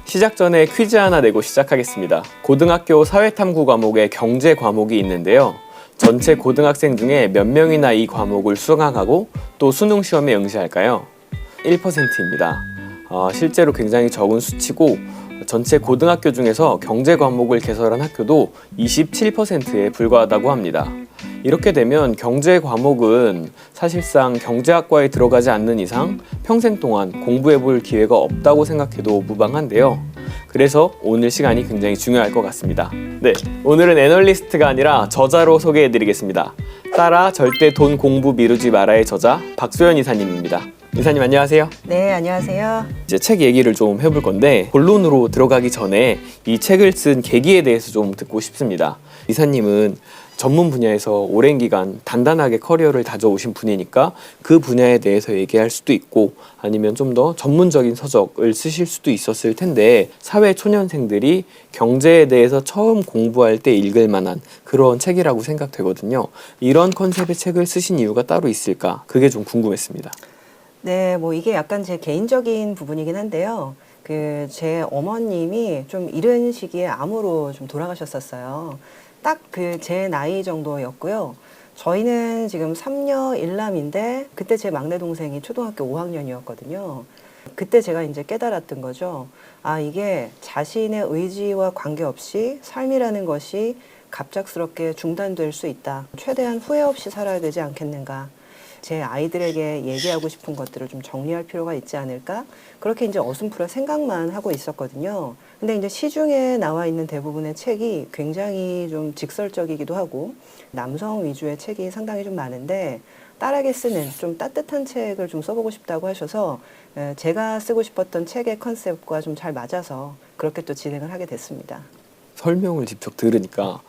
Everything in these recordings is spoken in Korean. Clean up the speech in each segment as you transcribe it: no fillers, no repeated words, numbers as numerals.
시작 전에 퀴즈 하나 내고 시작하겠습니다. 고등학교 사회탐구 과목에 경제 과목이 있는데요. 전체 고등학생 중에 몇 명이나 이 과목을 수강하고 또 수능 시험에 응시할까요? 1%입니다. 실제로 굉장히 적은 수치고 전체 고등학교 중에서 경제 과목을 개설한 학교도 27%에 불과하다고 합니다. 이렇게 되면 경제 과목은 사실상 경제학과에 들어가지 않는 이상 평생 동안 공부해 볼 기회가 없다고 생각해도 무방한데요. 그래서 오늘 시간이 굉장히 중요할 것 같습니다. 네, 오늘은 애널리스트가 아니라 저자로 소개해 드리겠습니다. 따라 절대 돈 공부 미루지 마라의 저자 박소연 이사님입니다. 이사님 안녕하세요. 네, 안녕하세요. 이제 책 얘기를 좀 해볼 건데 본론으로 들어가기 전에 이 책을 쓴 계기에 대해서 좀 듣고 싶습니다. 이사님은 전문 분야에서 오랜 기간 단단하게 커리어를 다져오신 분이니까 그 분야에 대해서 얘기할 수도 있고 아니면 좀 더 전문적인 서적을 쓰실 수도 있었을 텐데 사회 초년생들이 경제에 대해서 처음 공부할 때 읽을 만한 그런 책이라고 생각되거든요. 이런 컨셉의 책을 쓰신 이유가 따로 있을까? 그게 좀 궁금했습니다. 네, 뭐 이게 약간 제 개인적인 부분이긴 한데요. 제 어머님이 좀 이른 시기에 암으로 좀 돌아가셨었어요. 딱 제 나이 정도였고요. 저희는 지금 3녀 1남인데 그때 제 막내 동생이 초등학교 5학년이었거든요. 그때 제가 이제 깨달았던 거죠. 아, 이게 자신의 의지와 관계없이 삶이라는 것이 갑작스럽게 중단될 수 있다. 최대한 후회 없이 살아야 되지 않겠는가. 제 아이들에게 얘기하고 싶은 것들을 좀 정리할 필요가 있지 않을까? 그렇게 이제 어슴푸레 생각만 하고 있었거든요. 근데 이제 시중에 나와 있는 대부분의 책이 굉장히 좀 직설적이기도 하고 남성 위주의 책이 상당히 좀 많은데 딸에게 쓰는 좀 따뜻한 책을 좀 써보고 싶다고 하셔서 제가 쓰고 싶었던 책의 컨셉과 좀 잘 맞아서 그렇게 또 진행을 하게 됐습니다. 설명을 직접 들으니까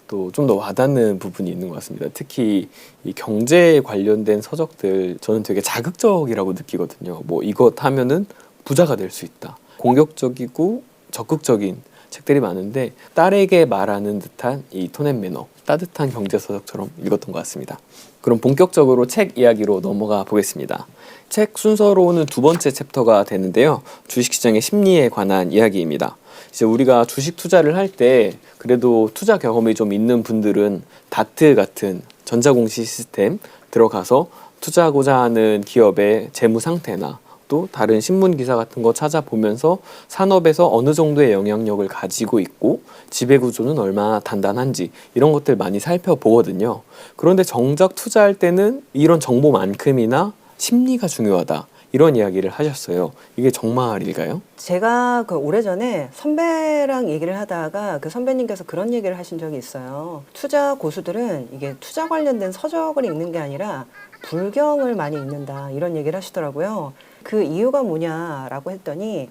또 좀 더 와닿는 부분이 있는 것 같습니다. 특히 이 경제에 관련된 서적들 저는 되게 자극적이라고 느끼거든요. 뭐 이것 하면은 부자가 될 수 있다. 공격적이고 적극적인 책들이 많은데 딸에게 말하는 듯한 이 톤 앤 매너, 따뜻한 경제 서적처럼 읽었던 것 같습니다. 그럼 본격적으로 책 이야기로 넘어가 보겠습니다. 책 순서로는 두 번째 챕터가 되는데요. 주식시장의 심리에 관한 이야기입니다. 이제 우리가 주식 투자를 할 때 그래도 투자 경험이 좀 있는 분들은 다트 같은 전자공시 시스템 들어가서 투자하고자 하는 기업의 재무 상태나 또 다른 신문 기사 같은 거 찾아보면서 산업에서 어느 정도의 영향력을 가지고 있고 지배 구조는 얼마나 단단한지 이런 것들 많이 살펴보거든요. 그런데 정작 투자할 때는 이런 정보만큼이나 심리가 중요하다. 이런 이야기를 하셨어요. 이게 정말일까요? 제가 오래전에 선배랑 얘기를 하다가 그 선배님께서 그런 얘기를 하신 적이 있어요. 투자 고수들은 이게 투자 관련된 서적을 읽는 게 아니라 불경을 많이 읽는다. 이런 얘기를 하시더라고요. 그 이유가 뭐냐라고 했더니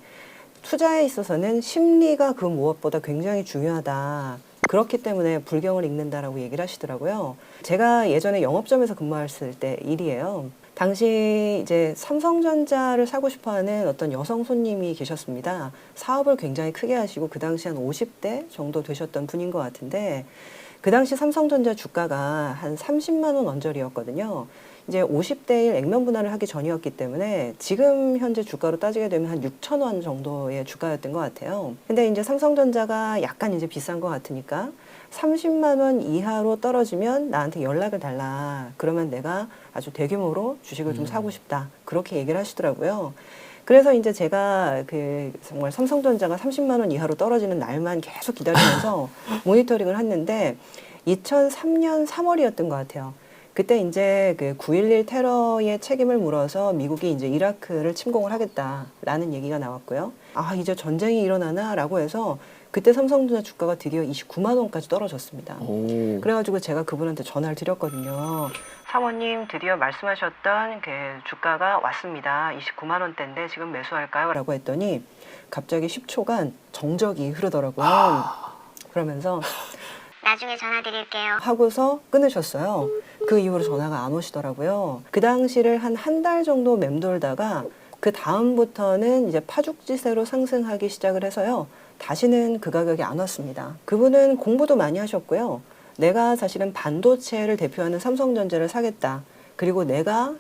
투자에 있어서는 심리가 그 무엇보다 굉장히 중요하다. 그렇기 때문에 불경을 읽는다라고 얘기를 하시더라고요. 제가 예전에 영업점에서 근무했을 때 일이에요. 당시 이제 삼성전자를 사고 싶어 하는 어떤 여성 손님이 계셨습니다. 사업을 굉장히 크게 하시고 그 당시 한 50대 정도 되셨던 분인 것 같은데 그 당시 삼성전자 주가가 한 30만 원 언저리였거든요. 이제 50대 1 액면 분할을 하기 전이었기 때문에 지금 현재 주가로 따지게 되면 한 6천 원 정도의 주가였던 것 같아요. 근데 이제 삼성전자가 약간 이제 비싼 것 같으니까 30만 원 이하로 떨어지면 나한테 연락을 달라. 그러면 내가 아주 대규모로 주식을 좀 사고 싶다. 그렇게 얘기를 하시더라고요. 그래서 이제 제가 정말 삼성전자가 30만 원 이하로 떨어지는 날만 계속 기다리면서 모니터링을 했는데 2003년 3월이었던 것 같아요. 그때 이제 9.11 테러의 책임을 물어서 미국이 이제 이라크를 침공을 하겠다라는 얘기가 나왔고요. 아, 이제 전쟁이 일어나나라고 해서 그때 삼성전자 주가가 드디어 29만 원까지 떨어졌습니다. 그래가지고 제가 그분한테 전화를 드렸거든요. 사모님, 드디어 말씀하셨던 주가가 왔습니다. 29만 원대인데 지금 매수할까요? 라고 했더니 갑자기 10초간 정적이 흐르더라고요. 그러면서 나중에 전화 드릴게요 하고서 끊으셨어요. 그 이후로 전화가 안 오시더라고요. 그 당시를 한 달 정도 맴돌다가 그 다음부터는 이제 파죽지세로 상승하기 시작을 해서요. 다시는 그 가격이 안 왔습니다. 그분은 공부도 많이 하셨고요. 내가 사실은 반도체를 대표하는 삼성전자를 사겠다. 그리고 내가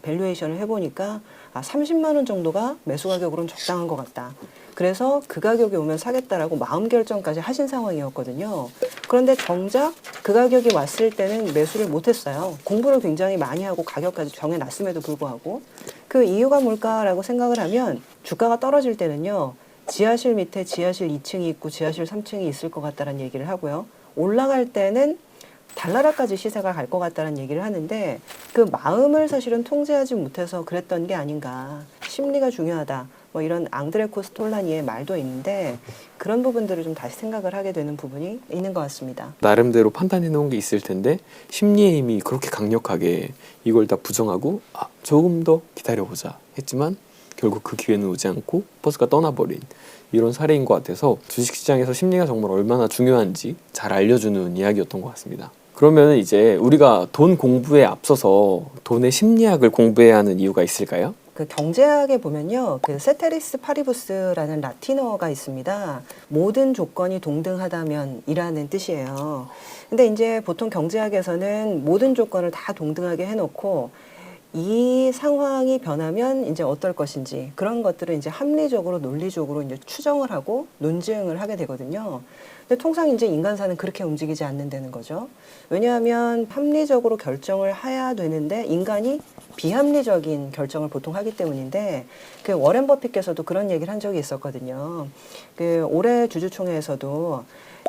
밸류에이션을 해보니까 30만 원 정도가 매수 가격으로는 적당한 것 같다. 그래서 그 가격이 오면 사겠다라고 마음 결정까지 하신 상황이었거든요. 그런데 정작 그 가격이 왔을 때는 매수를 못했어요. 공부를 굉장히 많이 하고 가격까지 정해놨음에도 불구하고. 그 이유가 뭘까라고 생각을 하면 주가가 떨어질 때는요. 지하실 밑에 지하실 2층이 있고 지하실 3층이 있을 것 같다는 얘기를 하고요. 올라갈 때는 달나라까지 시세가 갈 것 같다는 얘기를 하는데 그 마음을 사실은 통제하지 못해서 그랬던 게 아닌가. 심리가 중요하다. 뭐 이런 앙드레 코스톨라니의 말도 있는데 그런 부분들을 좀 다시 생각을 하게 되는 부분이 있는 것 같습니다. 나름대로 판단해 놓은 게 있을 텐데 심리의 힘이 그렇게 강력하게 이걸 다 부정하고 조금 더 기다려보자 했지만 결국 그 기회는 오지 않고 버스가 떠나버린 이런 사례인 것 같아서 주식시장에서 심리가 정말 얼마나 중요한지 잘 알려주는 이야기였던 것 같습니다. 그러면 이제 우리가 돈 공부에 앞서서 돈의 심리학을 공부해야 하는 이유가 있을까요? 그 경제학에 보면요, 그 세테리스 파리부스라는 라틴어가 있습니다. 모든 조건이 동등하다면이라는 뜻이에요. 근데 이제 보통 경제학에서는 모든 조건을 다 동등하게 해놓고 이 상황이 변하면 이제 어떨 것인지 그런 것들을 이제 합리적으로 논리적으로 이제 추정을 하고 논증을 하게 되거든요. 근데 통상 이제 인간사는 그렇게 움직이지 않는다는 거죠. 왜냐하면 합리적으로 결정을 해야 되는데 인간이 비합리적인 결정을 보통 하기 때문인데 그 워렌 버핏께서도 그런 얘기를 한 적이 있었거든요. 그 올해 주주총회에서도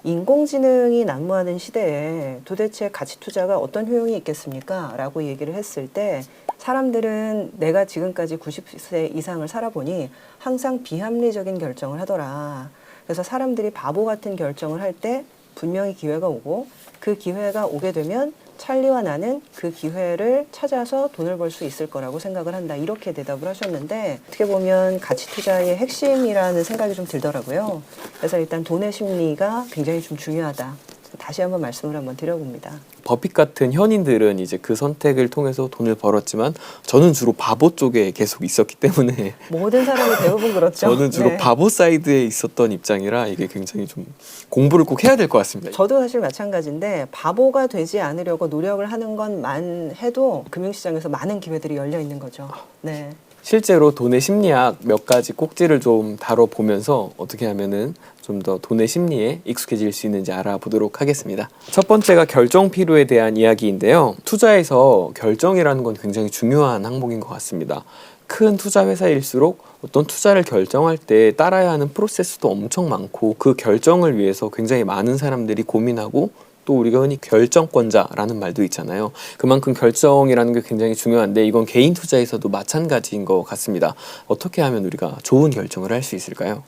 인공지능이 난무하는 시대에 도대체 가치 투자가 어떤 효용이 있겠습니까? 라고 얘기를 했을 때 사람들은 내가 지금까지 90세 이상을 살아보니 항상 비합리적인 결정을 하더라. 그래서 사람들이 바보 같은 결정을 할 때 분명히 기회가 오고 그 기회가 오게 되면 찰리와 나는 그 기회를 찾아서 돈을 벌 수 있을 거라고 생각을 한다. 이렇게 대답을 하셨는데 어떻게 보면 가치 투자의 핵심이라는 생각이 좀 들더라고요. 그래서 일단 돈의 심리가 굉장히 좀 중요하다. 다시 한번 말씀을 한번 드려봅니다. 버핏 같은 현인들은 이제 그 선택을 통해서 돈을 벌었지만 저는 주로 바보 쪽에 계속 있었기 때문에 모든 사람이 대부분 그렇죠. 저는 주로 네. 바보 사이드에 있었던 입장이라 이게 굉장히 좀 공부를 꼭 해야 될 것 같습니다. 저도 사실 마찬가지인데 바보가 되지 않으려고 노력을 하는 것만 해도 금융시장에서 많은 기회들이 열려 있는 거죠. 네. 실제로 돈의 심리학 몇 가지 꼭지를 좀 다뤄보면서 어떻게 하면은 좀 더 돈의 심리에 익숙해질 수 있는지 알아보도록 하겠습니다. 첫 번째가 결정 필요에 대한 이야기인데요. 투자에서 결정이라는 건 굉장히 중요한 항목인 것 같습니다. 큰 투자 회사일수록 어떤 투자를 결정할 때 따라야 하는 프로세스도 엄청 많고 그 결정을 위해서 굉장히 많은 사람들이 고민하고 또 우리가 흔히 결정권자라는 말도 있잖아요. 그만큼 결정이라는 게 굉장히 중요한데 이건 개인 투자에서도 마찬가지인 것 같습니다. 어떻게 하면 우리가 좋은 결정을 할 수 있을까요?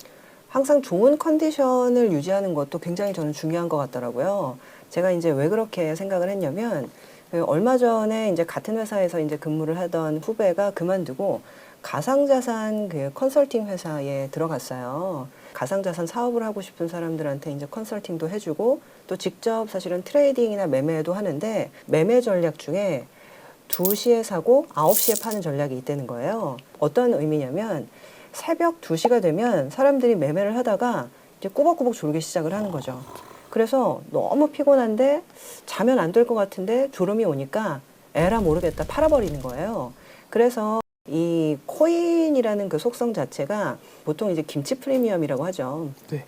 항상 좋은 컨디션을 유지하는 것도 굉장히 저는 중요한 것 같더라고요. 제가 이제 왜 그렇게 생각을 했냐면 그 얼마 전에 이제 같은 회사에서 이제 근무를 하던 후배가 그만두고 가상자산 그 컨설팅 회사에 들어갔어요. 가상자산 사업을 하고 싶은 사람들한테 이제 컨설팅도 해주고 또 직접 사실은 트레이딩이나 매매도 하는데 매매 전략 중에 2시에 사고 9시에 파는 전략이 있다는 거예요. 어떤 의미냐면 새벽 2시가 되면 사람들이 매매를 하다가 이제 꾸벅꾸벅 졸기 시작을 하는 거죠. 그래서 너무 피곤한데 자면 안 될 것 같은데 졸음이 오니까 에라 모르겠다 팔아버리는 거예요. 그래서 이 코인이라는 그 속성 자체가 보통 이제 김치 프리미엄이라고 하죠. 네.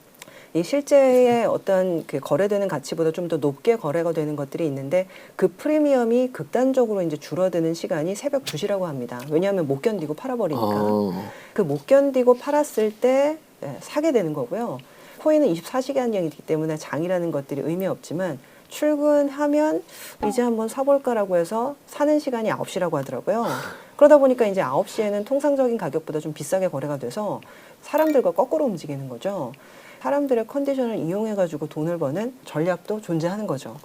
이 실제의 어떤 그 거래되는 가치보다 좀 더 높게 거래가 되는 것들이 있는데 그 프리미엄이 극단적으로 이제 줄어드는 시간이 새벽 2시라고 합니다. 왜냐하면 못 견디고 팔아버리니까. 그 못 견디고 팔았을 때 사게 되는 거고요. 코인은 24시간형이기 때문에 장이라는 것들이 의미 없지만 출근하면 이제 한번 사볼까라고 해서 사는 시간이 9시라고 하더라고요. 그러다 보니까 이제 9시에는 통상적인 가격보다 좀 비싸게 거래가 돼서 사람들과 거꾸로 움직이는 거죠. 사람들의 컨디션을 이용해가지고 돈을 버는 전략도 존재하는 거죠.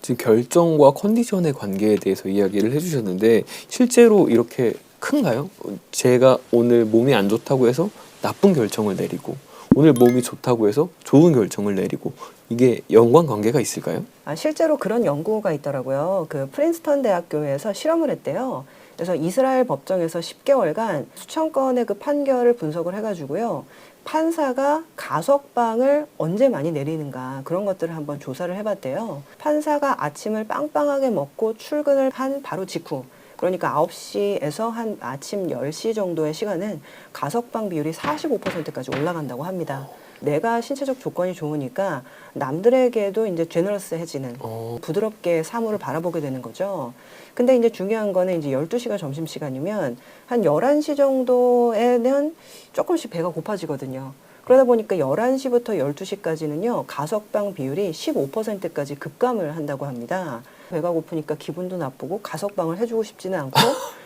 지금 결정과 컨디션의 관계에 대해서 이야기를 해주셨는데 실제로 이렇게 큰가요? 제가 오늘 몸이 안 좋다고 해서 나쁜 결정을 내리고 오늘 몸이 좋다고 해서 좋은 결정을 내리고 이게 연관관계가 있을까요? 실제로 그런 연구가 있더라고요. 그 프린스턴 대학교에서 실험을 했대요. 그래서 이스라엘 법정에서 10개월간 수천 건의 그 판결을 분석을 해가지고요. 판사가 가석방을 언제 많이 내리는가 그런 것들을 한번 조사를 해봤대요. 판사가 아침을 빵빵하게 먹고 출근을 한 바로 직후 그러니까 9시에서 한 아침 10시 정도의 시간은 가석방 비율이 45%까지 올라간다고 합니다. 내가 신체적 조건이 좋으니까 남들에게도 이제 제너러스해지는 부드럽게 사물을 바라보게 되는 거죠. 근데 이제 중요한 거는 이제 12시가 점심시간이면 한 11시 정도에는 조금씩 배가 고파지거든요. 그러다 보니까 11시부터 12시까지는요, 가석방 비율이 15%까지 급감을 한다고 합니다. 배가 고프니까 기분도 나쁘고 가석방을 해주고 싶지는 않고,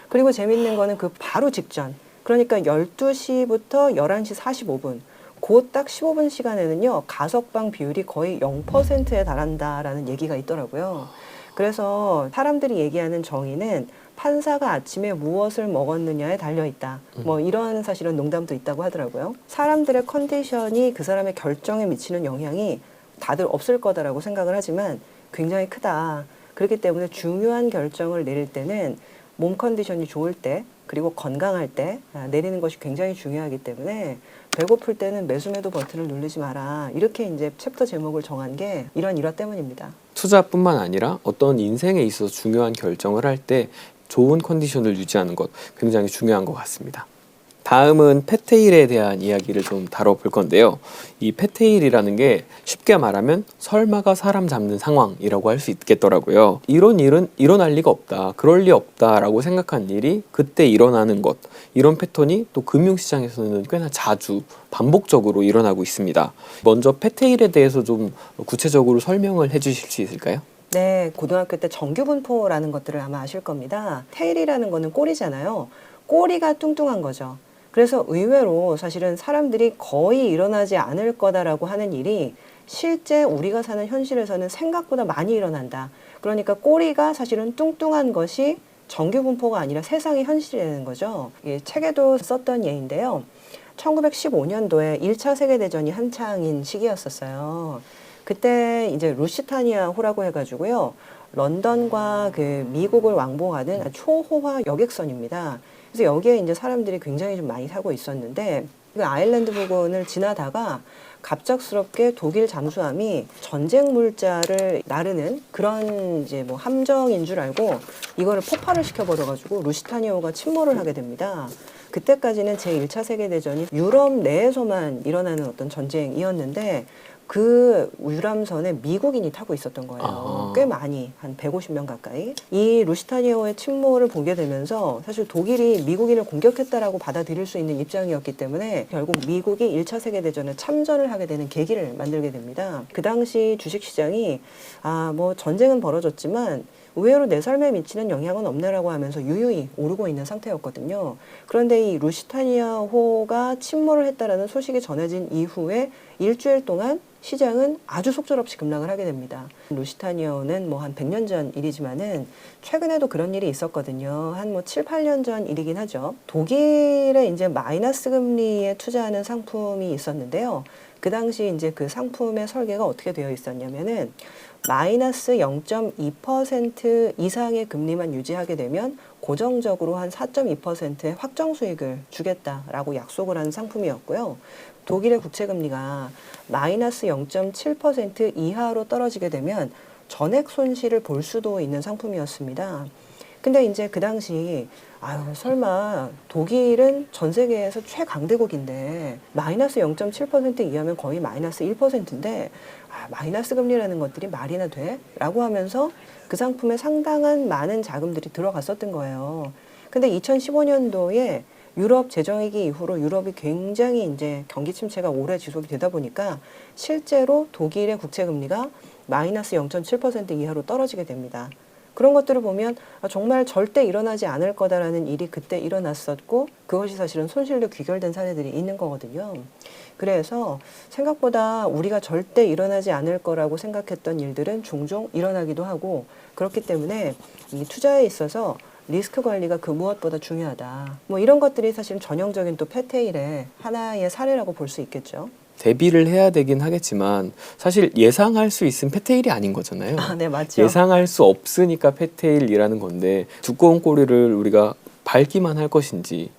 그리고 재밌는 거는 그 바로 직전, 그러니까 12시부터 11시 45분, 그 딱 15분 시간에는요, 가석방 비율이 거의 0%에 달한다라는 얘기가 있더라고요. 그래서 사람들이 얘기하는 정의는 판사가 아침에 무엇을 먹었느냐에 달려있다. 뭐 이런 사실은 농담도 있다고 하더라고요. 사람들의 컨디션이 그 사람의 결정에 미치는 영향이 다들 없을 거다라고 생각을 하지만 굉장히 크다. 그렇기 때문에 중요한 결정을 내릴 때는 몸 컨디션이 좋을 때 그리고 건강할 때 내리는 것이 굉장히 중요하기 때문에 배고플 때는 매수매도 버튼을 누르지 마라. 이렇게 이제 챕터 제목을 정한 게 이런 일화 때문입니다. 투자뿐만 아니라 어떤 인생에 있어서 중요한 결정을 할 때 좋은 컨디션을 유지하는 것 굉장히 중요한 것 같습니다. 다음은 패테일에 대한 이야기를 좀 다뤄볼 건데요. 이 패테일이라는 게 쉽게 말하면 설마가 사람 잡는 상황이라고 할 수 있겠더라고요. 이런 일은 일어날 리가 없다, 그럴 리 없다라고 생각한 일이 그때 일어나는 것, 이런 패턴이 또 금융시장에서는 꽤나 자주 반복적으로 일어나고 있습니다. 먼저 패테일에 대해서 좀 구체적으로 설명을 해주실 수 있을까요? 네, 고등학교 때 정규분포라는 것들을 아마 아실 겁니다. 테일이라는 거는 꼬리잖아요. 꼬리가 뚱뚱한 거죠. 그래서 의외로 사실은 사람들이 거의 일어나지 않을 거다라고 하는 일이 실제 우리가 사는 현실에서는 생각보다 많이 일어난다. 그러니까 꼬리가 사실은 뚱뚱한 것이 정규분포가 아니라 세상의 현실이라는 거죠. 이 책에도 썼던 예인데요. 1915년도에 1차 세계대전이 한창인 시기였었어요. 그때 이제 루시타니아호라고 해가지고요. 런던과 그 미국을 왕복하는 초호화 여객선입니다. 그래서 여기에 이제 사람들이 굉장히 좀 많이 타고 있었는데 그 아일랜드 부근을 지나다가 갑작스럽게 독일 잠수함이 전쟁 물자를 나르는 그런 이제 뭐 함정인 줄 알고 이거를 폭발을 시켜버려가지고 루시타니아호가 침몰을 하게 됩니다. 그때까지는 제1차 세계대전이 유럽 내에서만 일어나는 어떤 전쟁이었는데 그 유람선에 미국인이 타고 있었던 거예요. 꽤 많이, 한 150명 가까이. 이 루시타니아호의 침몰을 보게 되면서 사실 독일이 미국인을 공격했다라고 받아들일 수 있는 입장이었기 때문에 결국 미국이 1차 세계대전에 참전을 하게 되는 계기를 만들게 됩니다. 그 당시 주식시장이 뭐 전쟁은 벌어졌지만 의외로 내 삶에 미치는 영향은 없네라고 하면서 유유히 오르고 있는 상태였거든요. 그런데 이 루시타니아호가 침몰을 했다라는 소식이 전해진 이후에 일주일 동안 시장은 아주 속절없이 급락을 하게 됩니다. 루시타니아호는 뭐 한 100년 전 일이지만은 최근에도 그런 일이 있었거든요. 한 뭐 7, 8년 전 일이긴 하죠. 독일에 이제 마이너스 금리에 투자하는 상품이 있었는데요. 그 당시 이제 그 상품의 설계가 어떻게 되어 있었냐면은 마이너스 0.2% 이상의 금리만 유지하게 되면 고정적으로 한 4.2%의 확정 수익을 주겠다라고 약속을 한 상품이었고요. 독일의 국채금리가 마이너스 0.7% 이하로 떨어지게 되면 전액 손실을 볼 수도 있는 상품이었습니다. 근데 이제 그 당시 설마 독일은 전 세계에서 최강대국인데 마이너스 0.7% 이하면 거의 마이너스 1%인데 마이너스 금리라는 것들이 말이나 돼? 라고 하면서 그 상품에 상당한 많은 자금들이 들어갔었던 거예요. 근데 2015년도에 유럽 재정위기 이후로 유럽이 굉장히 이제 경기 침체가 오래 지속이 되다 보니까 실제로 독일의 국채 금리가 마이너스 0.7% 이하로 떨어지게 됩니다. 그런 것들을 보면 정말 절대 일어나지 않을 거다라는 일이 그때 일어났었고 그것이 사실은 손실로 귀결된 사례들이 있는 거거든요. 그래서 생각보다 우리가 절대 일어나지 않을 거라고 생각했던 일들은 종종 일어나기도 하고 그렇기 때문에 이 투자에 있어서 리스크 관리가 그 무엇보다 중요하다. 뭐 이런 것들이 사실 전형적인 또 패테일의 하나의 사례라고 볼 수 있겠죠. 대비를 해야 되긴 하겠지만 사실 예상할 수 있는 패테일이 아닌 거잖아요. 네, 맞죠. 예상할 수 없으니까 패테일이라는 건데 두꺼운 꼬리를 우리가 밟기만 할 것인지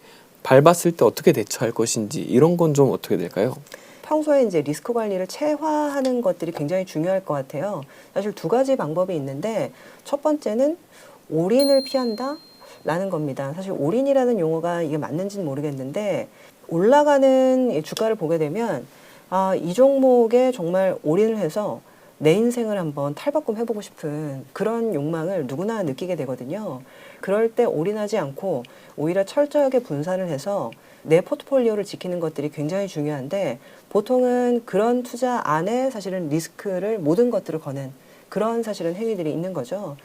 밟았을 때 어떻게 대처할 것인지 이런 건 좀 어떻게 될까요? 평소에 이제 리스크 관리를 체화하는 것들이 굉장히 중요할 것 같아요. 사실 두 가지 방법이 있는데 첫 번째는 올인을 피한다? 라는 겁니다. 사실 올인이라는 용어가 이게 맞는지는 모르겠는데 올라가는 이 주가를 보게 되면 이 종목에 정말 올인을 해서 내 인생을 한번 탈바꿈 해보고 싶은 그런 욕망을 누구나 느끼게 되거든요. 그럴 때 올인하지 않고 오히려 철저하게 분산을 해서 내 포트폴리오를 지키는 것들이 굉장히 중요한데 보통은 그런 투자 안에 사실은 리스크를 모든 것들을 거는 그런 사실은 행위들이 있는 거죠.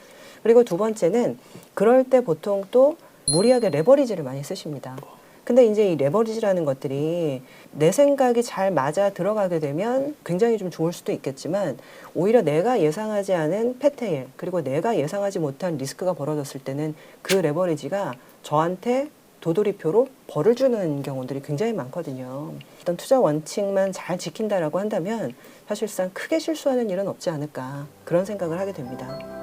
그리고 두 번째는 그럴 때 보통 또 무리하게 레버리지를 많이 쓰십니다. 근데 이제 이 레버리지라는 것들이 내 생각이 잘 맞아 들어가게 되면 굉장히 좀 좋을 수도 있겠지만 오히려 내가 예상하지 않은 패테일 그리고 내가 예상하지 못한 리스크가 벌어졌을 때는 그 레버리지가 저한테 도돌이표로 벌을 주는 경우들이 굉장히 많거든요. 어떤 투자 원칙만 잘 지킨다라고 한다면 사실상 크게 실수하는 일은 없지 않을까 그런 생각을 하게 됩니다.